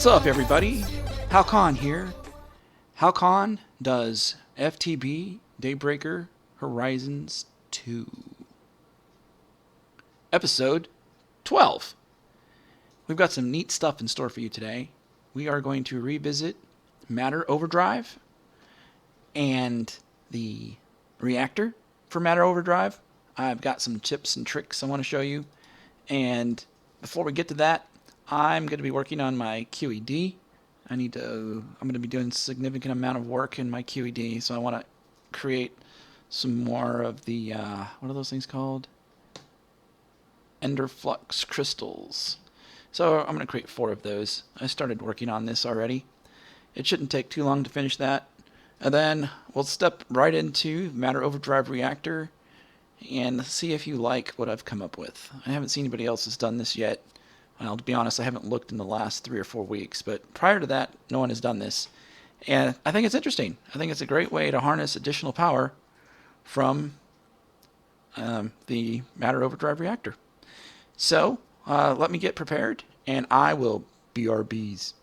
What's up, everybody? Halkhan here. Halkhan does FTB Daybreaker Horizons 2. Episode 12. We've got some neat stuff in store for you today. We are going to revisit Matter Overdrive and the reactor for Matter Overdrive. I've got some tips and tricks I want to show you. And before we get to that, I'm going to be working on my QED. I'm going to be doing a significant amount of work in my QED, so I want to create some more of the, what are those things called? Ender flux crystals. So I'm going to create 4 of those. I started working on this already. It shouldn't take too long to finish that. And then we'll step right into Matter Overdrive Reactor and see if you like what I've come up with. I haven't seen anybody else has done this yet. Well, to be honest, I haven't looked in the last 3 or 4 weeks, but prior to that, no one has done this. And I think it's interesting. I think it's a great way to harness additional power from the Matter Overdrive Reactor. So, let me get prepared, and I will BRBs.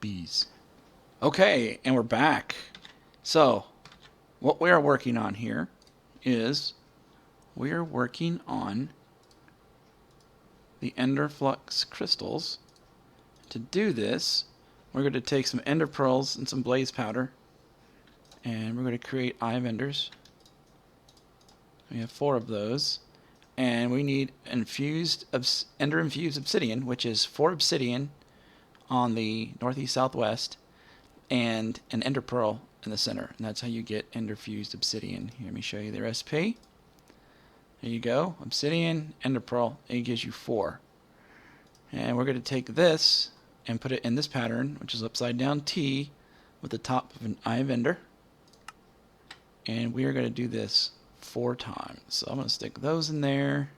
BRBs. Okay, and we're back. So, what we are working on here is we are working on the ender flux crystals. To do this, we're going to take some ender pearls and some blaze powder, and we're going to create eye vendors. We have 4 of those, and we need ender infused obsidian, which is 4 obsidian on the northeast southwest, and an ender pearl in the center, and that's how you get ender fused obsidian. Here, let me show you the recipe. There you go, obsidian, ender pearl, and it gives you 4. And we're going to take this and put it in this pattern, which is upside down T with the top of an eye vendor. And we are going to do this 4 times. So I'm going to stick those in there,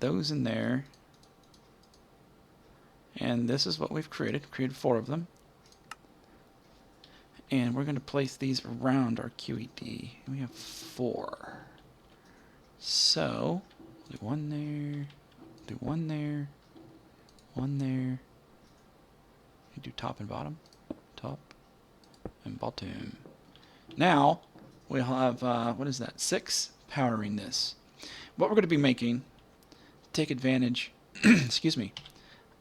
those in there, and this is what we've created 4 of them. And we're going to place these around our QED. We have 4. So, do 1 there, do 1 there, 1 there. You do top and bottom, top and bottom. Now, we'll have, what is that, 6 powering this. What we're going to be making, take advantage, excuse me,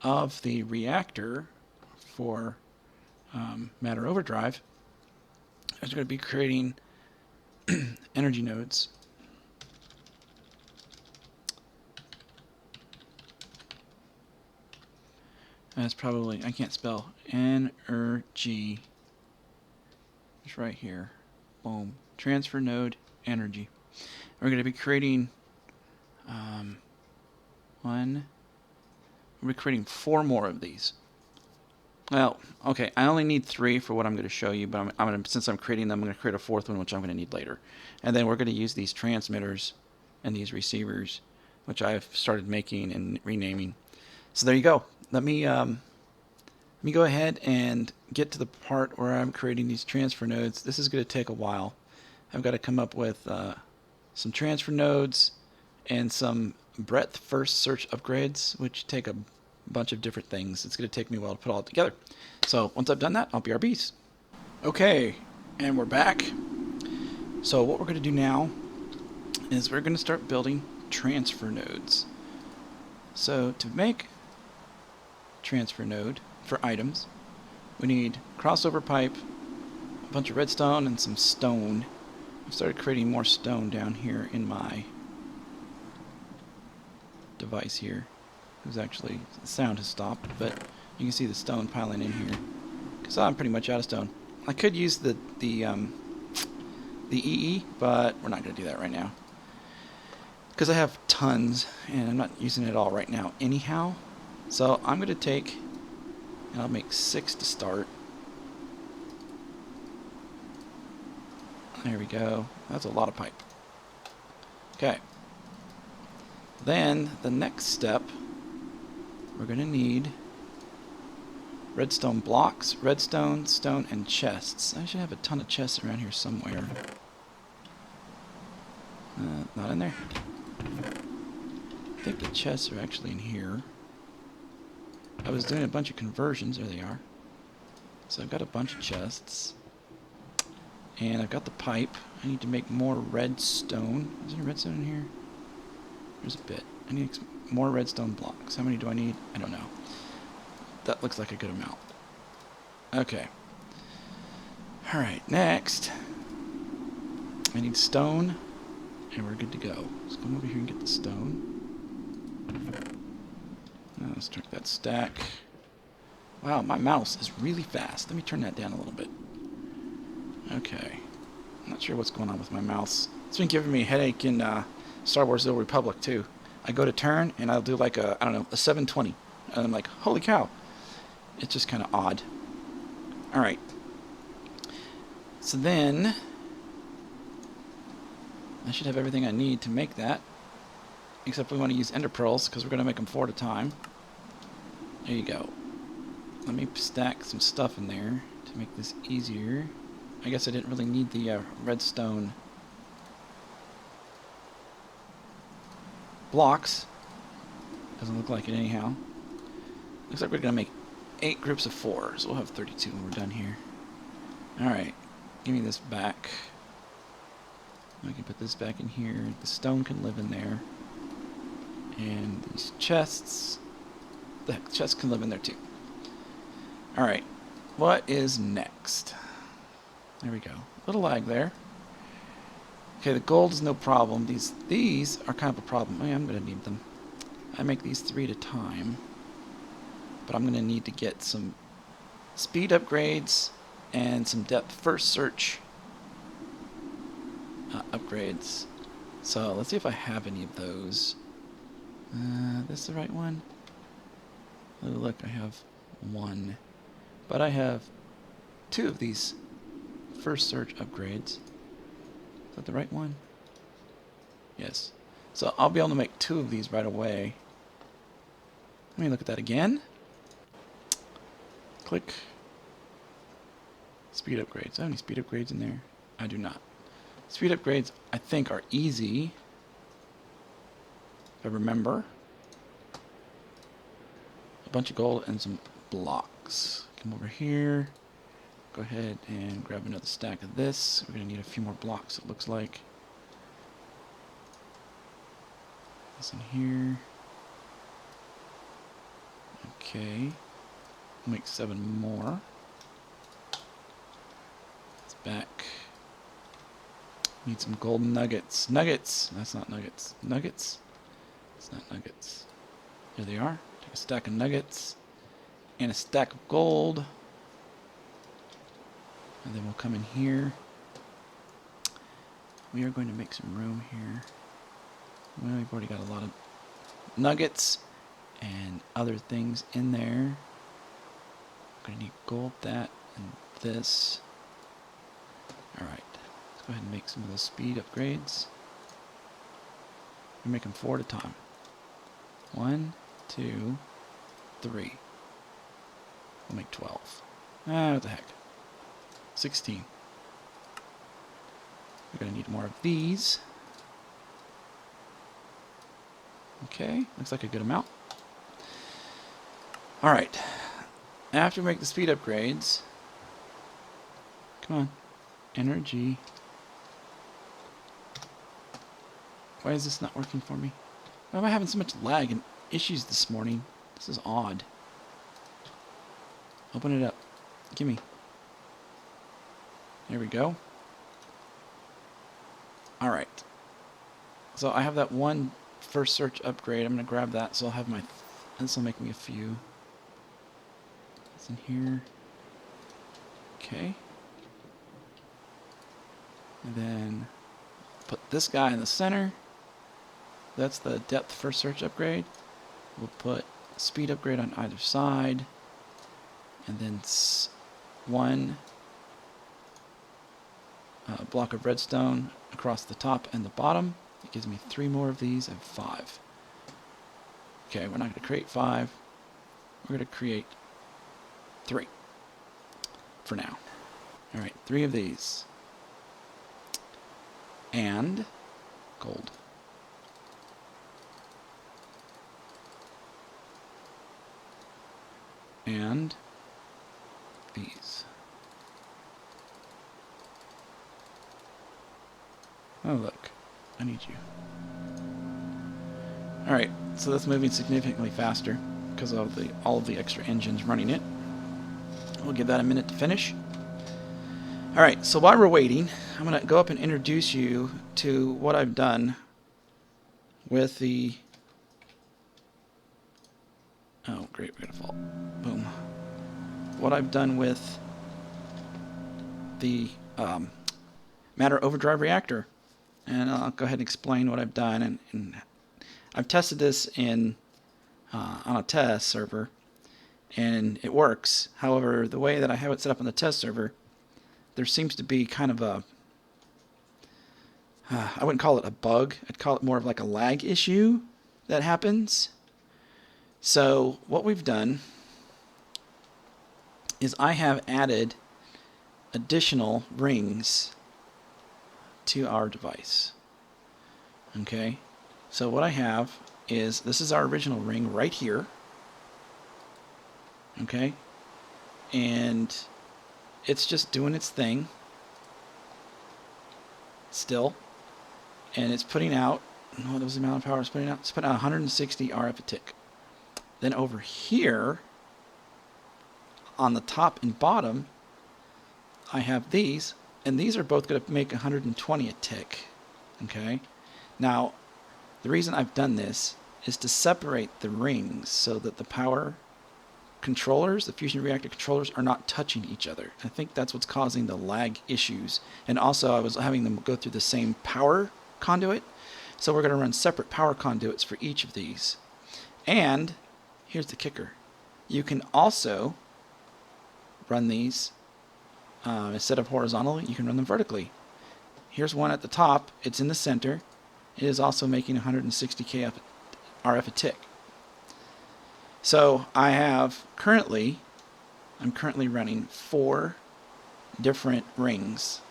of the reactor for Matter Overdrive, is going to be creating energy nodes. That's probably, I can't spell, energy. It's right here. Boom. Transfer node energy. We're going to be creating we're creating 4 more of these. Well, okay, I only need 3 for what I'm going to show you, but since I'm creating them, I'm going to create a 4th one, which I'm going to need later. And then we're going to use these transmitters and these receivers, which I've started making and renaming. So there you go. Let me go ahead and get to the part where I'm creating these transfer nodes. This is going to take a while. I've got to come up with some transfer nodes and some breadth first search upgrades, which take a bunch of different things. It's going to take me a while to put all it together. So once I've done that, I'll BRBs. Okay, and we're back. So what we're going to do now is we're going to start building transfer nodes. So to make transfer node for items, we need crossover pipe, a bunch of redstone, and some stone. I've started creating more stone down here in my device here. It actually, the sound has stopped, but you can see the stone piling in here because I'm pretty much out of stone. I could use the EE, but we're not going to do that right now because I have tons and I'm not using it all right now anyhow. So I'm going to take, and I'll make 6 to start. There we go. That's a lot of pipe. Okay. Then the next step, we're going to need redstone blocks, redstone, stone, and chests. I should have a ton of chests around here somewhere. Not in there. I think the chests are actually in here. I was doing a bunch of conversions. There they are. So I've got a bunch of chests. And I've got the pipe. I need to make more redstone. Is there redstone in here? There's a bit. I need more redstone blocks. How many do I need? I don't know. That looks like a good amount. Okay. Alright, next. I need stone. And we're good to go. Let's come over here and get the stone. Now let's check that stack. Wow, my mouse is really fast. Let me turn that down a little bit. Okay. I'm not sure what's going on with my mouse. It's been giving me a headache in Star Wars The Old Republic, too. I go to turn, and I'll do like a, I don't know, a 720. And I'm like, holy cow. It's just kind of odd. Alright. So then, I should have everything I need to make that. Except we want to use ender pearls, because we're going to make them 4 at a time. There you go. Let me stack some stuff in there to make this easier. I guess I didn't really need the redstone blocks. Doesn't look like it anyhow. Looks like we're going to make 8 groups of 4, so we'll have 32 when we're done here. Alright, give me this back. I can put this back in here. The stone can live in there. And these chests, the chests can live in there too. Alright, what is next? There we go. Little lag there. Okay, the gold is no problem. These are kind of a problem. Oh, yeah, I'm going to need them. I make these 3 at a time. But I'm going to need to get some speed upgrades and some depth first search upgrades. So let's see if I have any of those. This is the right one? Oh, look, I have 1. But I have 2 of these first search upgrades. Is that the right one? Yes. So I'll be able to make 2 of these right away. Let me look at that again. Click. Speed upgrades. Do I have any speed upgrades in there? I do not. Speed upgrades, I think, are easy. If I remember. A bunch of gold and some blocks. Come over here. Go ahead and grab another stack of this. We're going to need a few more blocks, it looks like. This in here. Okay. We'll make 7 more. It's back. Need some golden nuggets. Nuggets! That's not nuggets. Nuggets? It's not nuggets. Here they are. Take a stack of nuggets. And a stack of gold. And then we'll come in here. We are going to make some room here. Well, we've already got a lot of nuggets and other things in there. I'm going to need gold, that, and this. Alright. Let's go ahead and make some of those speed upgrades. We're making 4 at a time. 1, 2, 3. We'll make 12. What the heck. 16. We're going to need more of these. Okay, looks like a good amount. Alright. After we make the speed upgrades, come on, energy. Why is this not working for me? Why am I having so much lag and issues this morning? This is odd. Open it up. Gimme. There we go. Alright. So I have that one first search upgrade. I'm going to grab that so I'll have my... This will make me a few. It's in here. Okay. And then put this guy in the center. That's the depth first search upgrade. We'll put speed upgrade on either side. And then 1 block of redstone across the top and the bottom. It gives me 3 more of these and 5. Okay, we're not going to create 5. We're going to create 3 for now. Alright, 3 of these. And gold. and these. Oh, look. I need you. Alright, so that's moving significantly faster because of all of the extra engines running it. We'll give that a minute to finish. Alright, so while we're waiting, I'm going to go up and introduce you to what I've done with the... Oh, great, we're going to fall. Boom. What I've done with the Matter Overdrive Reactor. And I'll go ahead and explain what I've done. And I've tested this on a test server, and it works. However, the way that I have it set up on the test server, there seems to be kind of a... I wouldn't call it a bug. I'd call it more of like a lag issue that happens. So what we've done is I have added additional rings to our device. Okay, so what I have is, this is our original ring right here. Okay, and it's just doing its thing still, and it's putting out, what was the amount of power it's putting out? It's putting out 160 RF a tick. Then over here on the top and bottom, I have these, and these are both going to make 120 a tick. Okay, now the reason I've done this is to separate the rings so that the power controllers, the fusion reactor controllers, are not touching each other. I think that's what's causing the lag issues. And also I was having them go through the same power conduit, so we're going to run separate power conduits for each of these. And here's the kicker: you can also run these instead of horizontally, you can run them vertically. Here's one at the top, it's in the center. It is also making 160 RF a tick. So I'm currently running 4 different rings,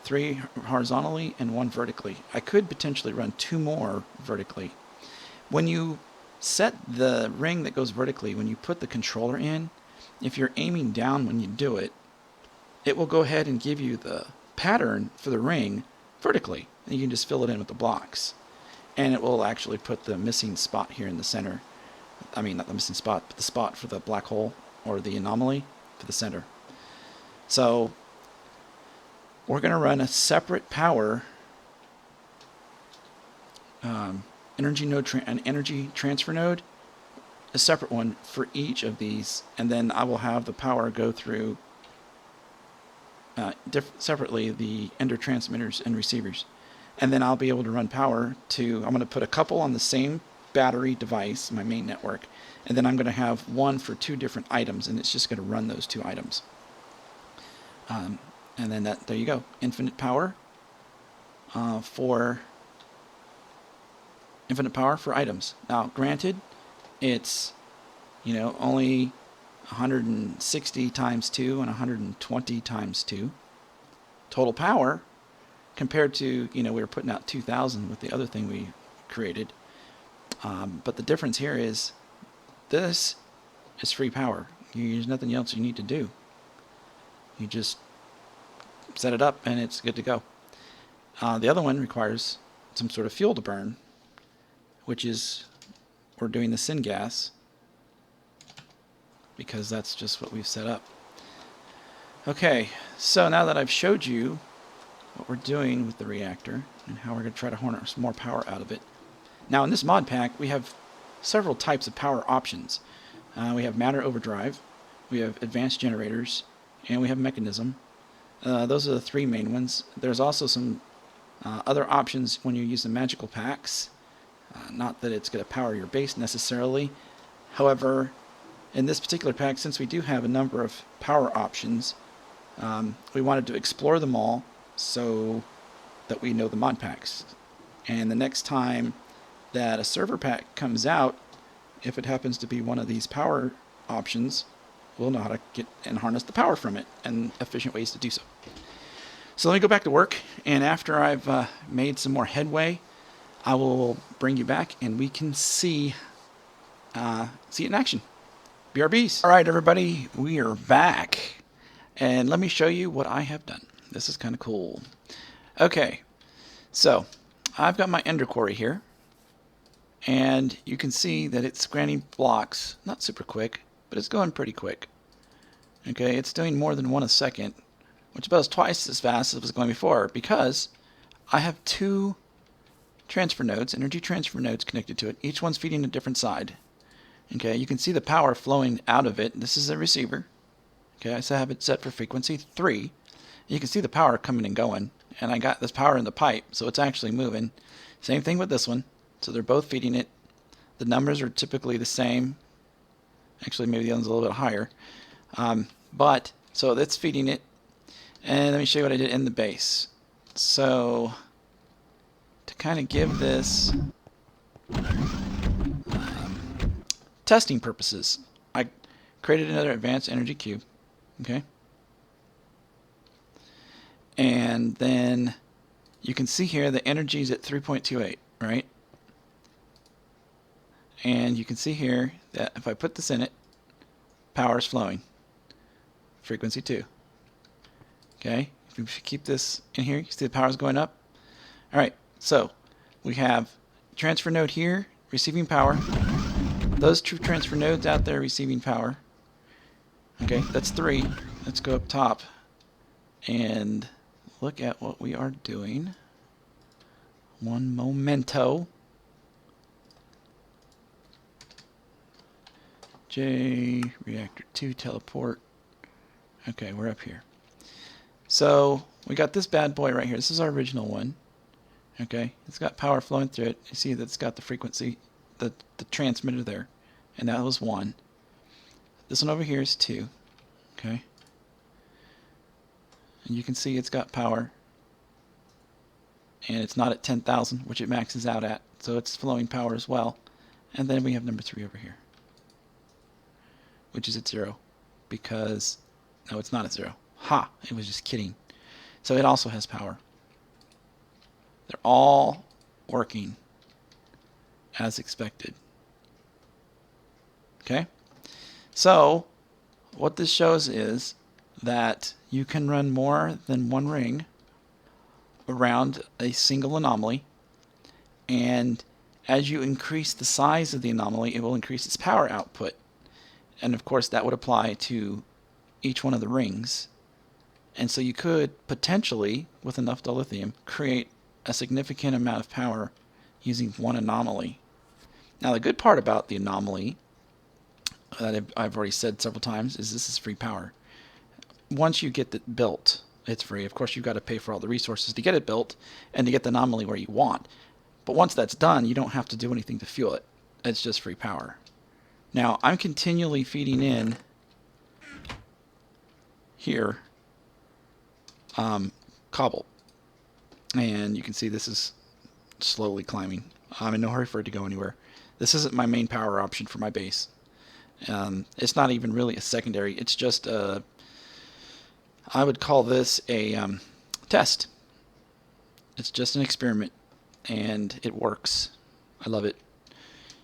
3 horizontally and 1 vertically. I could potentially run 2 more vertically. When you set the ring that goes vertically, when you put the controller in, if you're aiming down when you do it, it will go ahead and give you the pattern for the ring vertically. And you can just fill it in with the blocks. And it will actually put the missing spot here in the center. I mean, not the missing spot, but the spot for the black hole or the anomaly for the center. So we're going to run a separate power an energy transfer node, a separate one for each of these, and then I will have the power go through separately the ender transmitters and receivers. And then I'll be able to run power to, I'm going to put a couple on the same battery device, my main network, and then I'm going to have one for 2 different items, and it's just going to run those 2 items. And then there you go, infinite power for items. Now, granted, it's only 160 times 2 and 120 times 2 total power, compared to, we were putting out 2,000 with the other thing we created. But the difference here is this is free power. There's nothing else you need to do. You just set it up and it's good to go. The other one requires some sort of fuel to burn, which is, we're doing the syngas, because that's just what we've set up. Okay, so now that I've showed you what we're doing with the reactor and how we're going to try to harness more power out of it. Now in this mod pack we have several types of power options. We have Matter Overdrive, we have Advanced Generators, and we have Mechanism. Those are the 3 main ones. There's also some other options when you use the magical packs. Not that it's going to power your base necessarily. However, in this particular pack, since we do have a number of power options, we wanted to explore them all so that we know the mod packs. And the next time that a server pack comes out, if it happens to be one of these power options, we'll know how to get and harness the power from it, and efficient ways to do so. So let me go back to work, and after I've made some more headway, I will bring you back and we can see it in action. BRBs. All right, everybody, we are back. And let me show you what I have done. This is kind of cool. Okay, so I've got my Ender Quarry here. And you can see that it's granting blocks, not super quick, but it's going pretty quick. Okay, it's doing more than 1 a second, which is about twice as fast as it was going before, because I have 2 transfer nodes, energy transfer nodes connected to it. Each one's feeding a different side. Okay, you can see the power flowing out of it. This is a receiver. Okay, I have it set for frequency 3. You can see the power coming and going, and I got this power in the pipe, so it's actually moving. Same thing with this one. So they're both feeding it. The numbers are typically the same. Actually, maybe the other one's a little bit higher. So that's feeding it. And let me show you what I did in the base. So to kind of give this testing purposes, I created another advanced energy cube. Okay. And then you can see here the energy is at 3.28, right? And you can see here that if I put this in it, power is flowing. Frequency 2. Okay, if you keep this in here, you see the power is going up. Alright, so we have transfer node here, receiving power. Those 2 transfer nodes out there receiving power. Okay, that's 3. Let's go up top and look at what we are doing. One momento. Reactor 2 teleport. Okay, we're up here. So we got this bad boy right here. This is our original one. Okay, it's got power flowing through it. You see that it's got the frequency, the transmitter there, and that was 1. This one over here is 2. Okay, and you can see it's got power, and it's not at 10,000, which it maxes out at, so it's flowing power as well. And then we have number 3 over here, which is at 0, because, no, it's not at 0. Ha! It was just kidding. So it also has power. They're all working as expected. Okay? So, what this shows is that you can run more than 1 ring around a single anomaly, and as you increase the size of the anomaly, it will increase its power output. And of course that would apply to each one of the rings. And so you could potentially, with enough dilithium, create a significant amount of power using 1 anomaly. Now the good part about the anomaly, that I've already said several times, is this is free power. Once you get it built, it's free. Of course you've got to pay for all the resources to get it built and to get the anomaly where you want. But once that's done, you don't have to do anything to fuel it. It's just free power. Now, I'm continually feeding in here cobble. And you can see this is slowly climbing. I'm in no hurry for it to go anywhere. This isn't my main power option for my base. It's not even really a secondary. It's just a, I would call this a test. It's just an experiment, and it works. I love it.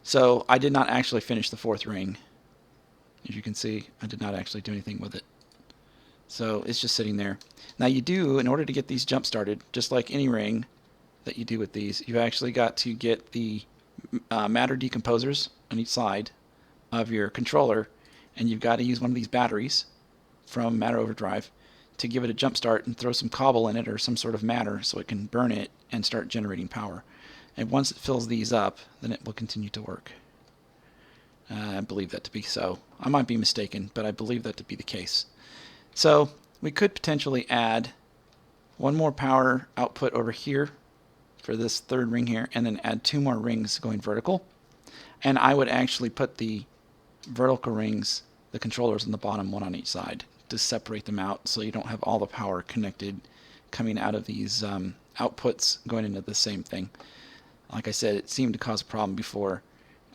So I did not actually finish the 4th ring. As you can see, I did not actually do anything with it. So it's just sitting there. Now you do, in order to get these jump started, just like any ring that you do with these, you've actually got to get the matter decomposers on each side of your controller, and you've got to use one of these batteries from Matter Overdrive to give it a jump start and throw some cobble in it or some sort of matter so it can burn it and start generating power. And once it fills these up, then it will continue to work. I believe that to be so. I might be mistaken, but I believe that to be the case. So we could potentially add 1 more power output over here for this 3rd ring here, and then add 2 more rings going vertical. And I would actually put the vertical rings, the controllers on the bottom, 1 on each side, to separate them out so you don't have all the power connected coming out of these outputs going into the same thing. Like I said, it seemed to cause a problem before.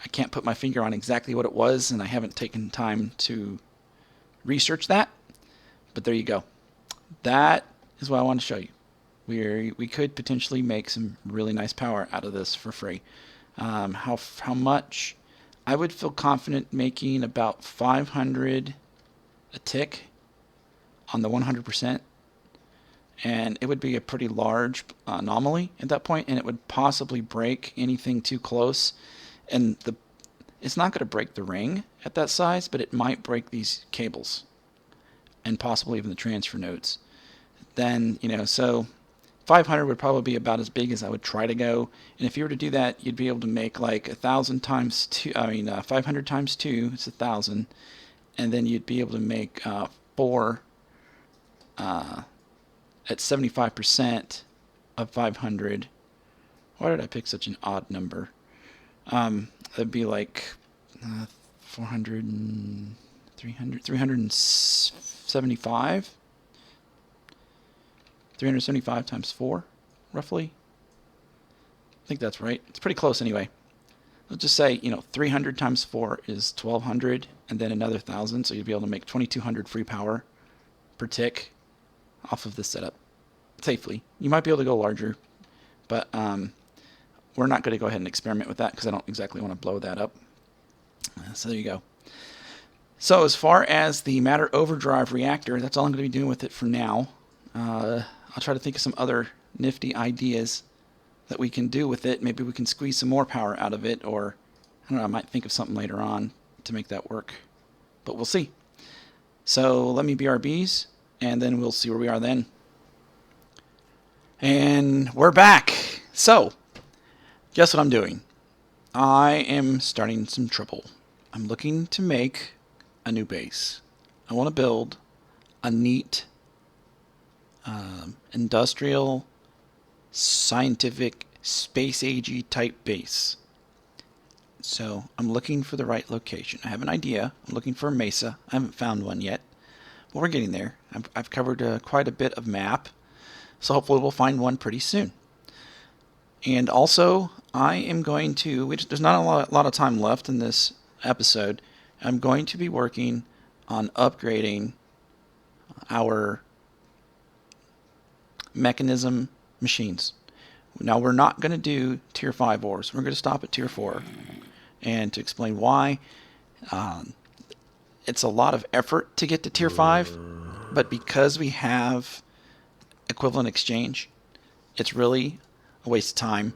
I can't put my finger on exactly what it was, and I haven't taken time to research that. But there you go. That is what I want to show you. We could potentially make some really nice power out of this for free. How much? I would feel confident making about 500 a tick on the 100%. And it would be a pretty large anomaly at that point, and it would possibly break anything too close. And it's not going to break the ring at that size, but it might break these cables and possibly even the transfer nodes. Then, so 500 would probably be about as big as I would try to go. And if you were to do that, you'd be able to make like 1,000 times 2, 500 times 2, it's 1,000. And then you'd be able to make 4 at 75% of 500. Why did I pick such an odd number? That'd be like 400 and 300, 375. 375 times 4, roughly. I think that's right. It's pretty close anyway. Let's just say, 300 times 4 is 1,200, and then another 1,000, so you'd be able to make 2,200 free power per tick off of this setup safely. You might be able to go larger, but we're not going to go ahead and experiment with that because I don't exactly want to blow that up. So there you go. So as far as the Matter Overdrive Reactor, that's all I'm going to be doing with it for now. I'll try to think of some other nifty ideas that we can do with it. Maybe we can squeeze some more power out of it, or I don't know, I might think of something later on to make that work. But we'll see. So let me BRBs, and then we'll see where we are then. And we're back. So, guess what I'm doing? I am starting some trouble. I'm looking to make a new base. I want to build a neat industrial, scientific, space-agey type base. So I'm looking for the right location. I have an idea. I'm looking for a mesa. I haven't found one yet, but we're getting there. I've covered quite a bit of map, so hopefully we'll find one pretty soon. And also, I am going to, there's not a lot of time left in this episode, I'm going to be working on upgrading our Mekanism Machines. Now, we're not going to do Tier 5 ores. We're going to stop at Tier 4. And to explain why, it's a lot of effort to get to Tier 5, but because we have equivalent exchange, it's really a waste of time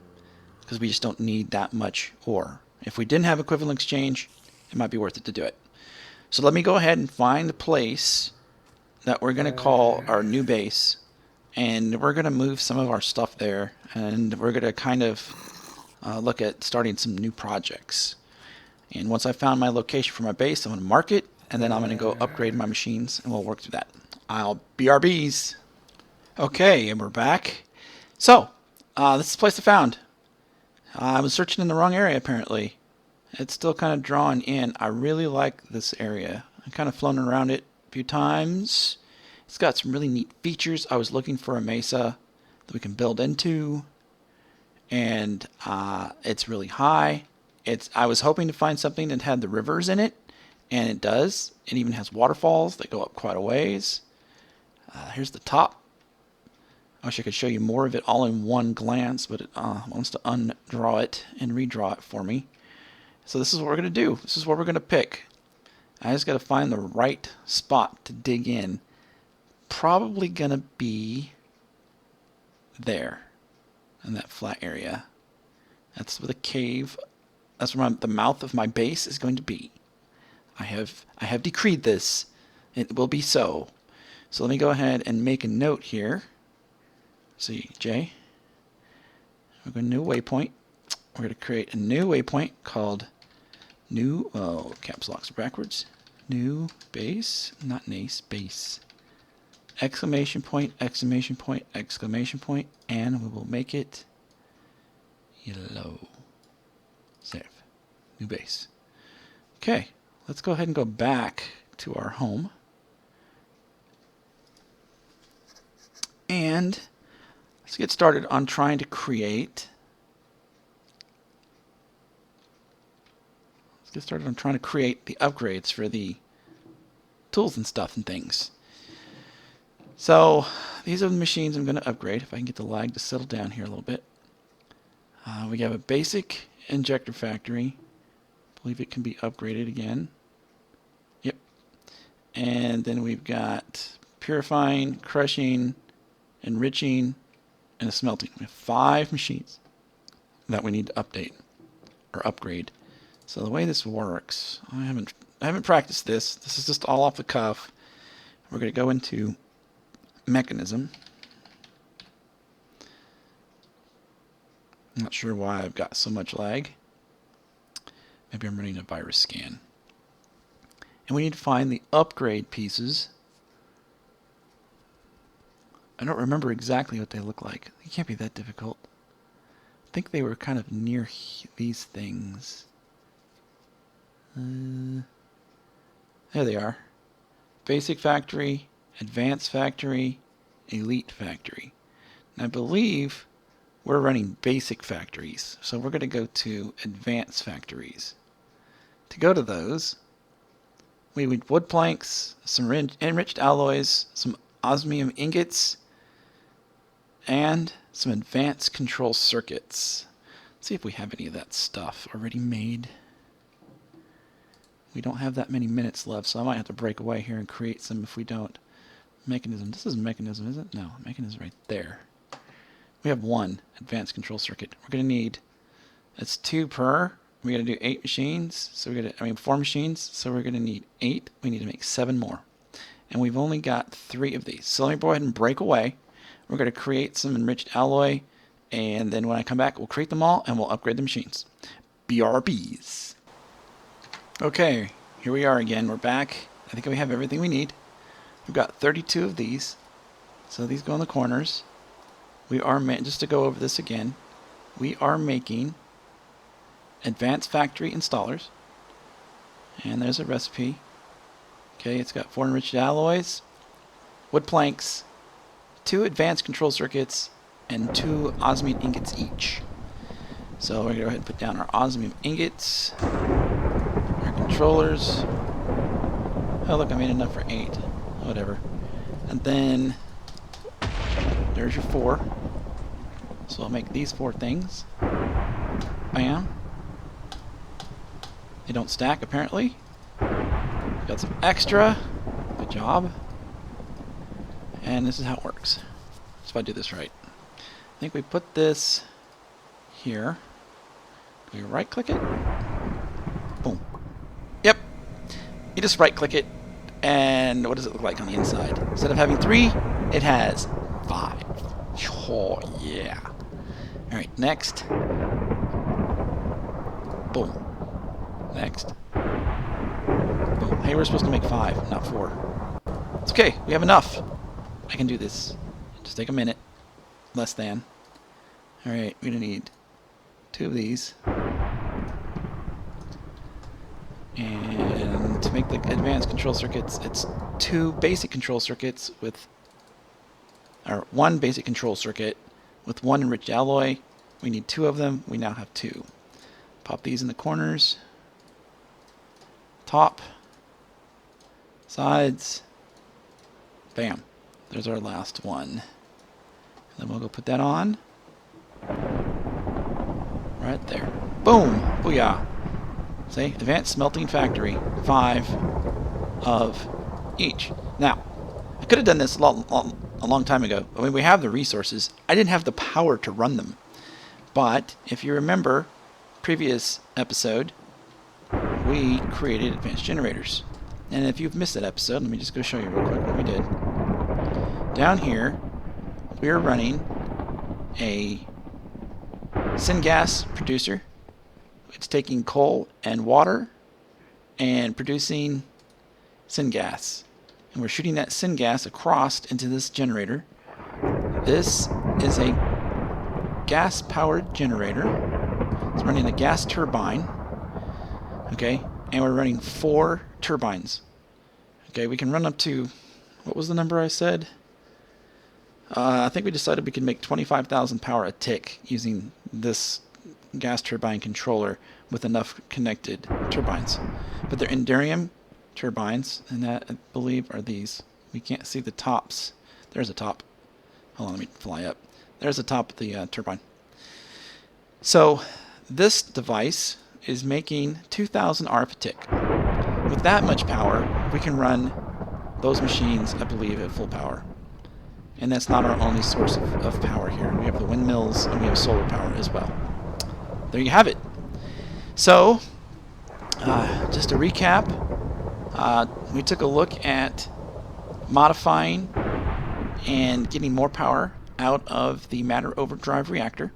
because we just don't need that much ore. If we didn't have equivalent exchange, it might be worth it to do it. So let me go ahead and find the place that we're going to call our new base, and we're going to move some of our stuff there, and we're going to kind of look at starting some new projects. And once I found my location for my base, I'm going to mark it, and then I'm going to go upgrade my machines, and we'll work through that. I'll BRBs. Okay, and we're back. So, this is the place I found. I was searching in the wrong area, apparently. It's still kind of drawn in. I really like this area. I've kind of flown around it a few times. It's got some really neat features. I was looking for a mesa that we can build into, and it's really high. I was hoping to find something that had the rivers in it, and it does. It even has waterfalls that go up quite a ways. Here's the top. I wish I could show you more of it all in one glance, but it wants to undraw it and redraw it for me. So this is what we're going to do. This is what we're going to pick. I just got to find the right spot to dig in. Probably going to be there in that flat area. That's where the cave, that's where the mouth of my base is going to be. I have decreed this. It will be so. So let me go ahead and make a note here. See, J. We're going to new waypoint. We're going to create a new waypoint called new, caps locks are backwards. New base, not nace, base. Exclamation point, exclamation point, exclamation point, and we will make it yellow. Save. New base. Okay, let's go ahead and go back to our home. And let's get started on trying to create. The upgrades for the tools and stuff and things. So these are the machines I'm going to upgrade. If I can get the lag to settle down here a little bit. We have a basic injector factory, believe it can be upgraded again. Yep. And then we've got purifying, crushing, enriching, and a smelting. We have 5 machines that we need to update or upgrade. So the way this works, I haven't practiced this. This is just all off the cuff. We're going to go into Mechanism. I'm not sure why I've got so much lag. Maybe I'm running a virus scan. And we need to find the upgrade pieces. I don't remember exactly what they look like. It can't be that difficult. I think they were kind of near these things. There they are. Basic factory, advanced factory, elite factory. And I believe we're running basic factories. So we're going to go to advanced factories. To go to those, we need wood planks, some enriched alloys, some osmium ingots, and some advanced control circuits. Let's see if we have any of that stuff already made. We don't have that many minutes left, so I might have to break away here and create some if we don't. Mechanism. This is Mechanism, is it? No, Mechanism right there. We have 1 advanced control circuit. We're going to need, that's 2 per. We're going to do 8 machines. So we're going to, 4 machines. So we're going to need 8. We need to make 7 more. And we've only got 3 of these. So let me go ahead and break away. We're going to create some enriched alloy. And then when I come back, we'll create them all and we'll upgrade the machines. BRBs. Okay, here we are again. We're back. I think we have everything we need. We've got 32 of these. So these go in the corners. We are, just to go over this again, we are making advanced factory installers. And there's a recipe. Okay, it's got 4 enriched alloys, wood planks, 2 advanced control circuits, and 2 osmium ingots each. So we're going to go ahead and put down our osmium ingots, our controllers. Oh look, I made enough for 8. Whatever. And then there's your 4. So I'll make these 4 things. Bam. They don't stack apparently. Got some extra. Good job. And this is how it works. So if I do this right. I think we put this here. Do we right click it? Boom. Yep. You just right click it. And what does it look like on the inside? Instead of having 3, it has 5. Oh, yeah. Alright, next. Boom. Next. Boom. Hey, we're supposed to make 5, not 4. It's okay. We have enough. I can do this. Just take a minute. Less than. Alright, we're going to need 2 of these. And to make the advanced control circuits, it's 2 basic control circuits with, or 1 basic control circuit with 1 enriched alloy. We need 2 of them. We now have 2. Pop these in the corners. Top. Sides. Bam. There's our last one. And then we'll go put that on. Right there. Boom! Booyah! See? Advanced Smelting Factory. 5 of each. Now, I could have done this a long time ago. I mean, we have the resources. I didn't have the power to run them. But, if you remember, previous episode, we created advanced generators. And if you've missed that episode, let me just go show you real quick what we did. Down here, we are running a syngas producer. It's taking coal and water and producing syngas. And we're shooting that syngas across into this generator. This is a gas-powered generator. It's running a gas turbine. Okay, and we're running 4 turbines. Okay, we can run up to, what was the number I said? I think we decided we could make 25,000 power a tick using this gas turbine controller with enough connected turbines. But they're Endurium turbines, and that, I believe, are these. We can't see the tops. There's a top. Hold on, let me fly up. There's the top of the turbine. So this device is making 2,000 RF a tick. With that much power, we can run those machines, I believe, at full power. And that's not our only source of power here. We have the windmills and we have solar power as well. There you have it. So, just to recap, we took a look at modifying and getting more power out of the Matter Overdrive Reactor.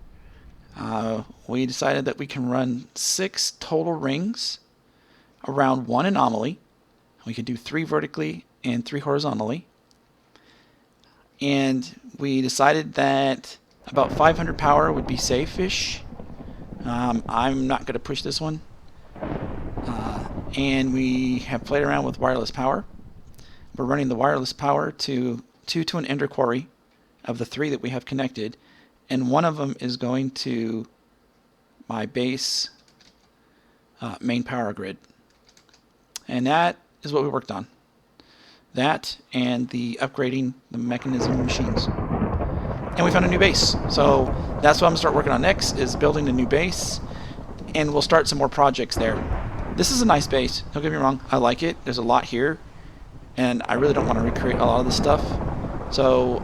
We decided that we can run 6 total rings around 1 anomaly. We could do 3 vertically and 3 horizontally. And we decided that about 500 power would be safe-ish. I'm not going to push this one. And we have played around with wireless power. We're running the wireless power to an ender quarry of the 3 that we have connected. And one of them is going to my base main power grid. And that is what we worked on. That and the upgrading the Mekanism Machines. And we found a new base. So that's what I'm going to start working on next, is building a new base. And we'll start some more projects there. This is a nice base. Don't get me wrong. I like it. There's a lot here. And I really don't want to recreate a lot of this stuff. So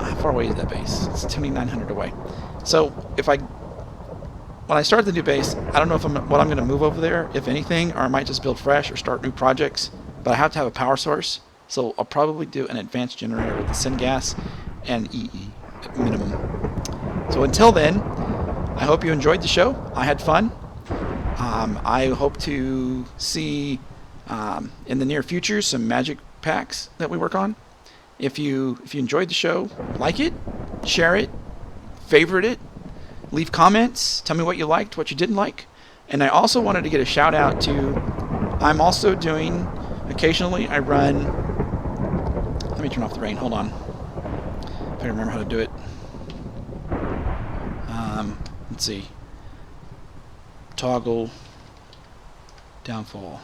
how far away is that base? It's 2,900 away. So when I start the new base, I don't know what I'm going to move over there, if anything, or I might just build fresh or start new projects. But I have to have a power source. So I'll probably do an advanced generator with the syngas and EE at minimum. So until then, I hope you enjoyed the show. I had fun. I hope to see in the near future some magic packs that we work on. If you enjoyed the show, like it, share it, favorite it, leave comments, tell me what you liked, what you didn't like. And I also wanted to get a shout out to, I'm also doing, occasionally I run, let me turn off the rain, hold on, if I remember how to do it. Let's see, toggle downfall.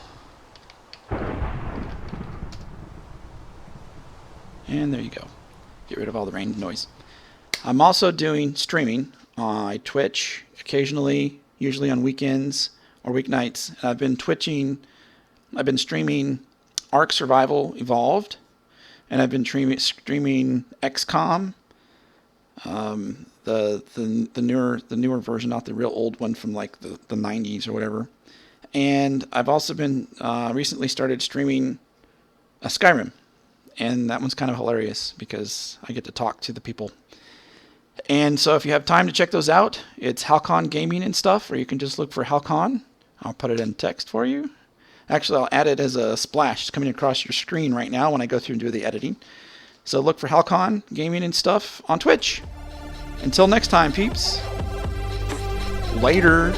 And there you go. Get rid of all the rain noise. I'm also doing streaming on Twitch occasionally, usually on weekends or weeknights. And I've been streaming Ark Survival Evolved, and I've been streaming XCOM, the newer version, not the real old one from like the 90s or whatever. And I've also been recently started streaming Skyrim. And that one's kind of hilarious because I get to talk to the people. And so if you have time to check those out, it's Halkhan Gaming and stuff, or you can just look for Halkhan. I'll put it in text for you. Actually, I'll add it as a splash. It's coming across your screen right now when I go through and do the editing. So look for Halkhan Gaming and stuff on Twitch. Until next time, peeps. Later.